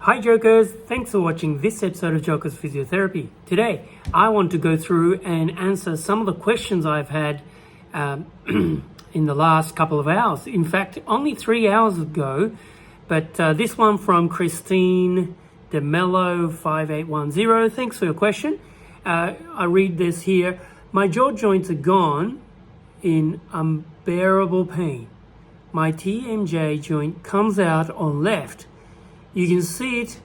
Hi Jokers, thanks for watching this episode of Jokers Physiotherapy. Today, I want to go through and answer some of the questions I've had in the last couple of hours. In fact, only 3 hours ago, but this one from Christine DeMello 5810. Thanks for your question. I read this here. My jaw joints are gone in unbearable pain. My TMJ joint comes out on left. You can see it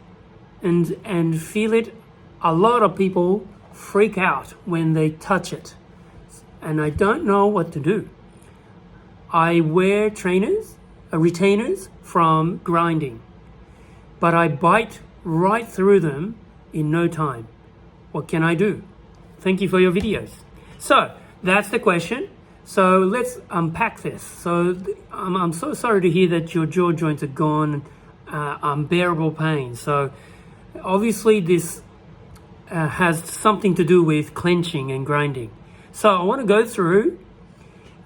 and feel it. A lot of people freak out when they touch it, and I don't know what to do. I wear retainers from grinding, but I bite right through them in no time. What can I do? Thank you for your videos. So that's the question. So let's unpack this. So I'm so sorry to hear that your jaw joints are gone. Unbearable pain. So obviously this has something to do with clenching and grinding. So I want to go through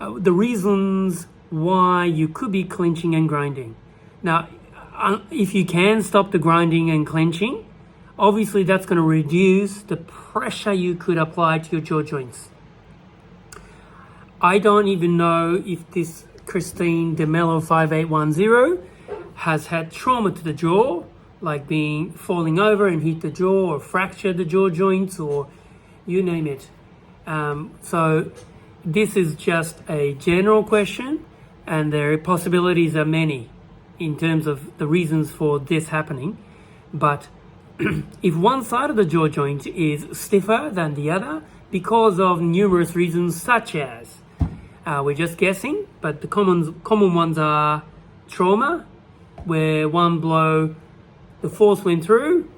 the reasons why you could be clenching and grinding. Now, if you can stop the grinding and clenching, obviously that's going to reduce the pressure you could apply to your jaw joints. I don't even know if this Christine DeMello 5810 has had trauma to the jaw, like falling over and hit the jaw or fractured the jaw joints or you name it. So this is just a general question, and their possibilities are many in terms of the reasons for this happening. But if one side of the jaw joint is stiffer than the other because of numerous reasons, such as, we're just guessing, but the common ones are trauma, where one blow, the force went through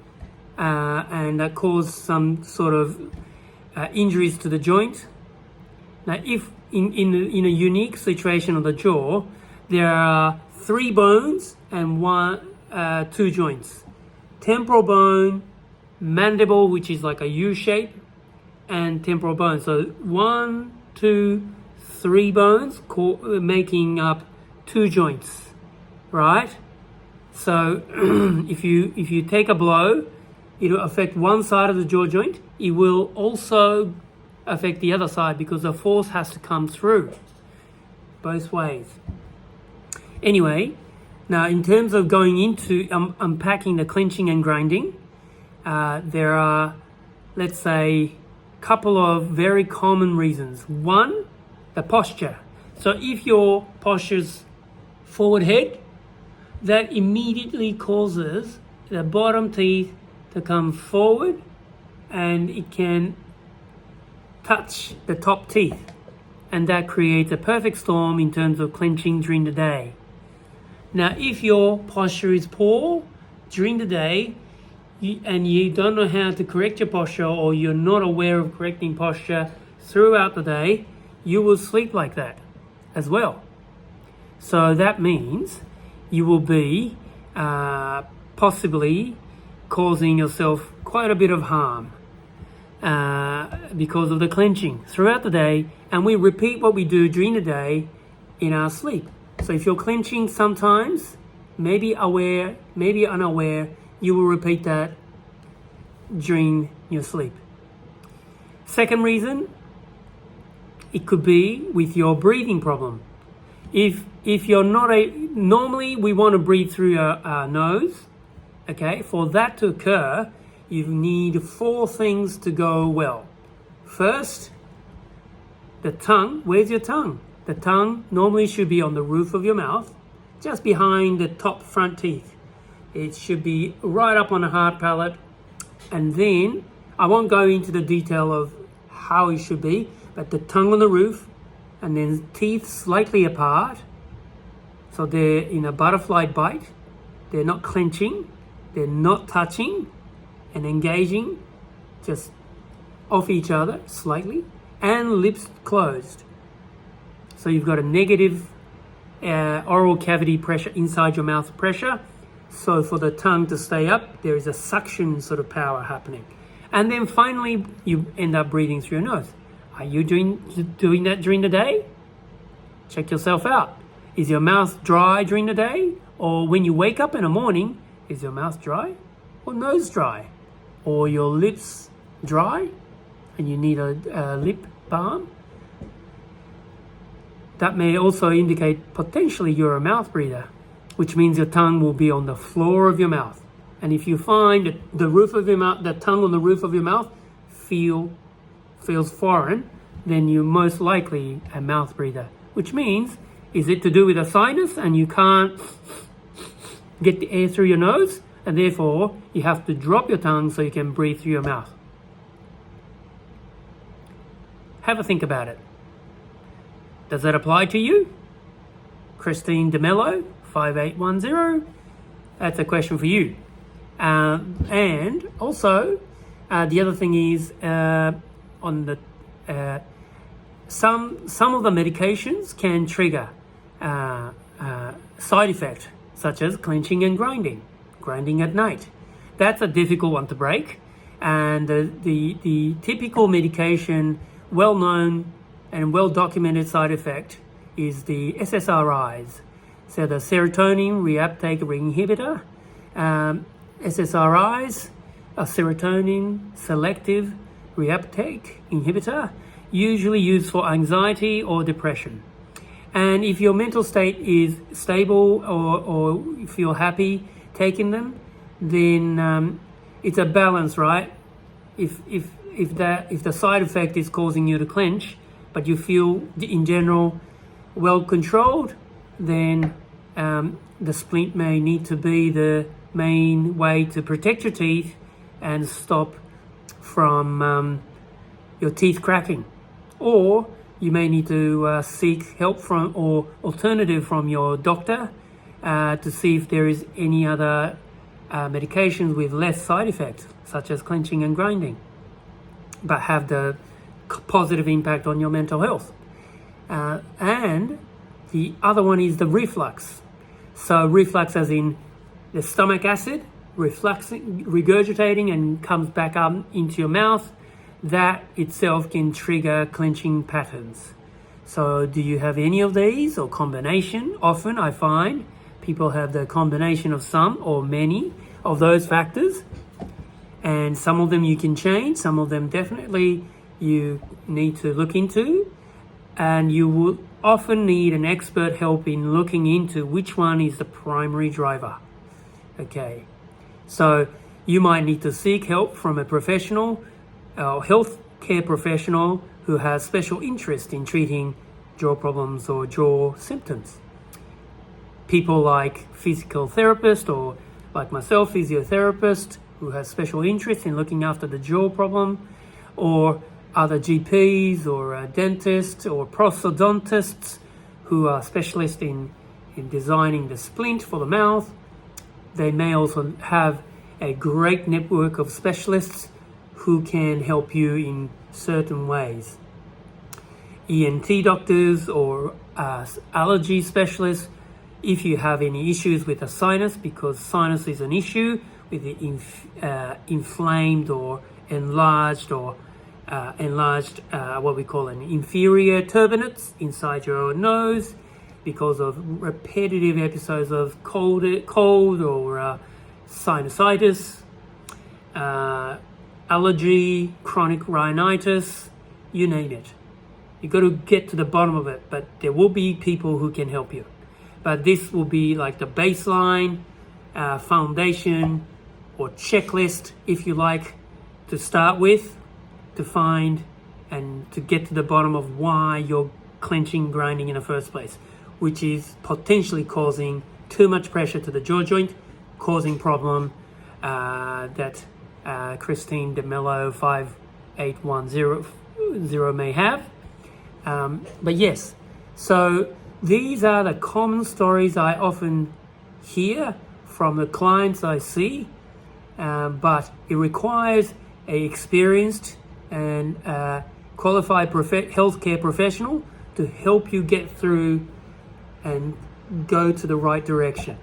and that caused some sort of injuries to the joint. Now, if in a unique situation of the jaw, there are 3 bones and 2 joints. Temporal bone, mandible, which is like a U shape, and temporal bone. So 1, 2, 3 bones making up 2 joints, right? So if you take a blow, it will affect one side of the jaw joint. It will also affect the other side because the force has to come through both ways. Anyway, now in terms of going into unpacking the clenching and grinding, there are, let's say, a couple of very common reasons. One, the posture. So if your posture's forward head, that immediately causes the bottom teeth to come forward and it can touch the top teeth. And that creates a perfect storm in terms of clenching during the day. Now, if your posture is poor during the day and you don't know how to correct your posture, or you're not aware of correcting posture throughout the day, you will sleep like that as well. So that means you will be possibly causing yourself quite a bit of harm because of the clenching throughout the day. And we repeat what we do during the day in our sleep. So if you're clenching sometimes, maybe aware, maybe unaware, you will repeat that during your sleep. Second reason, it could be with your breathing problem. If you're not normally we want to breathe through our nose, okay? For that to occur, you need 4 things to go well. First, the tongue. Where's your tongue? The tongue normally should be on the roof of your mouth, just behind the top front teeth. It should be right up on the hard palate. And then, I won't go into the detail of how it should be, but the tongue on the roof, and then teeth slightly apart. So they're in a butterfly bite. They're not clenching. They're not touching and engaging, just off each other slightly, and lips closed. So you've got a negative oral cavity pressure, inside your mouth pressure. So for the tongue to stay up, there is a suction sort of power happening. And then finally, you end up breathing through your nose. Are you doing that during the day? Check yourself out. Is your mouth dry during the day? Or when you wake up in the morning, is your mouth dry? or nose dry, or your lips dry and you need a lip balm. That may also indicate potentially you're a mouth breather, which means your tongue will be on the floor of your mouth. And if you find that the roof of your mouth, the tongue on the roof of your mouth feels foreign, then you're most likely a mouth breather, which means, is it to do with a sinus and you can't get the air through your nose, and therefore you have to drop your tongue so you can breathe through your mouth? Have a think about it. Does that apply to you? Christine DeMello, 5810. That's a question for you. And also, the other thing is on the some of the medications can trigger side effect, such as clenching and grinding at night. That's a difficult one to break. And the typical medication, well-known and well-documented side effect is the SSRIs. So the serotonin reuptake inhibitor. SSRIs, a serotonin selective reuptake inhibitor, usually used for anxiety or depression. And if your mental state is stable or you feel happy taking them, then it's a balance, right? If the side effect is causing you to clench, but you feel in general well controlled, then the splint may need to be the main way to protect your teeth and stop from your teeth cracking. Or you may need to seek help from or alternative from your doctor to see if there is any other medications with less side effects, such as clenching and grinding, but have the positive impact on your mental health. And the other one is the reflux. So reflux as in the stomach acid regurgitating and comes back up into your mouth. That itself can trigger clenching patterns. So do you have any of these or combination? Often I find people have the combination of some or many of those factors, and some of them you can change, some of them definitely you need to look into, and you will often need an expert help in looking into which one is the primary driver. Okay, so you might need to seek help from a professional or healthcare professional who has special interest in treating jaw problems or jaw symptoms. People like physical therapists or like myself, physiotherapist, who has special interest in looking after the jaw problem, or other GPs or dentists or prosthodontists who are specialists in designing the splint for the mouth. They may also have a great network of specialists who can help you in certain ways. ENT doctors or allergy specialists, if you have any issues with a sinus, because sinus is an issue with the inflamed or enlarged what we call an inferior turbinates inside your nose because of repetitive episodes of cold or sinusitis, allergy, chronic rhinitis, you name it. You've got to get to the bottom of it, but there will be people who can help you. But this will be like the baseline, foundation, or checklist, if you like, to start with, to find and to get to the bottom of why you're clenching, grinding in the first place, which is potentially causing too much pressure to the jaw joint, causing problem that Christine DeMello 5810 may have. But yes, so these are the common stories I often hear from the clients I see, but it requires a experienced and qualified healthcare professional to help you get through and go to the right direction.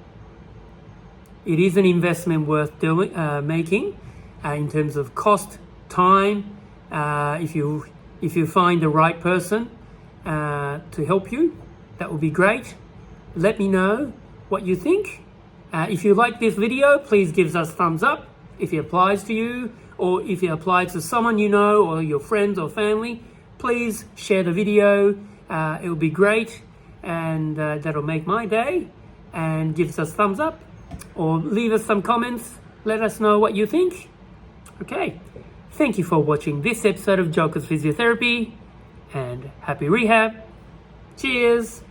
It is an investment worth making in terms of cost, time. If you find the right person to help you, that would be great. Let me know what you think. If you like this video, please give us thumbs up. If it applies to you, or if it applies to someone you know or your friends or family, please share the video. It will be great, and that'll make my day. And give us a thumbs up or leave us some comments. Let us know what you think. Okay, thank you for watching this episode of Joker's Physiotherapy, and happy rehab. Cheers.